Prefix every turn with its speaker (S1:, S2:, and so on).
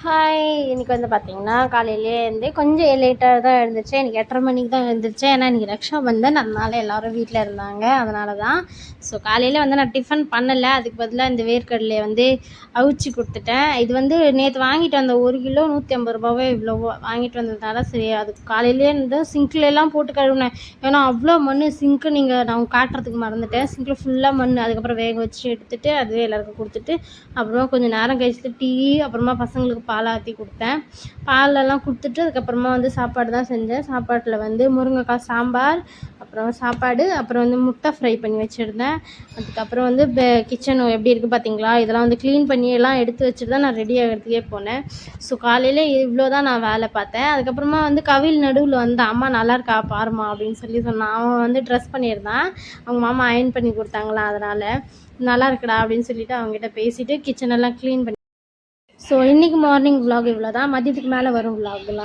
S1: Hi! இன்னைக்கு வந்து பார்த்தீங்கன்னா, காலையிலேயே கொஞ்சம் லேட்டாக தான் எழுந்திரிச்சேன். எனக்கு 8:30 மணிக்கு தான் எழுந்திரிச்சேன். ஏன்னா, இன்றைக்கி ரக்ஷாபந்தன். அதனால எல்லோரும் வீட்டில் இருந்தாங்க. அதனால தான். ஸோ காலையில் நான் டிஃபன் பண்ணலை. அதுக்கு பதிலாக இந்த வேர்க்கடலையை அவிச்சு கொடுத்துட்டேன். இது நேற்று வாங்கிட்டு வந்த 1 கிலோ ரூ. 150 இவ்வளவோ வாங்கிட்டு வந்ததுனால, சரி அதுக்கு காலையிலேயே சிங்க்லலாம் போட்டு கழுவினேன். ஏன்னா, அவ்வளோ மண் சிங்க்கு நான் காட்டுறதுக்கு மறந்துட்டேன். சிங்கில் ஃபுல்லாக மண். அதுக்கப்புறம் வேக வச்சு எடுத்துகிட்டு, அதுவே எல்லாருக்கும் கொடுத்துட்டு, அப்புறம் கொஞ்சம் நேரம் கழிச்சு டீ, அப்புறமா பசங்களுக்கு பால் ஆற்றி கொடுத்தேன். பாலெல்லாம் கொடுத்துட்டு அதுக்கப்புறமா சாப்பாடு தான் செஞ்சேன். சாப்பாட்டில் முருங்கைக்காய் சாம்பார், அப்புறம் சாப்பாடு, அப்புறம் முட்டை ஃப்ரை பண்ணி வச்சுருந்தேன். அதுக்கப்புறம் கிச்சன் எப்படி இருக்குது பார்த்தீங்களா? இதெல்லாம் க்ளீன் பண்ணி எல்லாம் எடுத்து வச்சுட்டு தான் நான் ரெடி ஆகிறதுக்கே போனேன். ஸோ காலையில் இவ்வளோ தான் நான் வேலை பார்த்தேன். அதுக்கப்புறமா கவிழ் நடுவில் அம்மா நல்லா இருக்கா பாருமா அப்படின்னு சொல்லி சொன்னான். அவன் ட்ரெஸ் பண்ணியிருந்தான். அவங்க மாமா அயர்ன் பண்ணி கொடுத்தாங்களாம். அதனால் நல்லா இருக்குடா அப்படின்னு சொல்லிட்டு அவங்ககிட்ட பேசிவிட்டு கிச்சனெல்லாம் க்ளீன் பண்ணி. ஸோ இன்றைக்கி மார்னிங் விலாக் இவ்வளோ தான். மதியத்துக்கு மேலே வரும் விலாக்லாம்.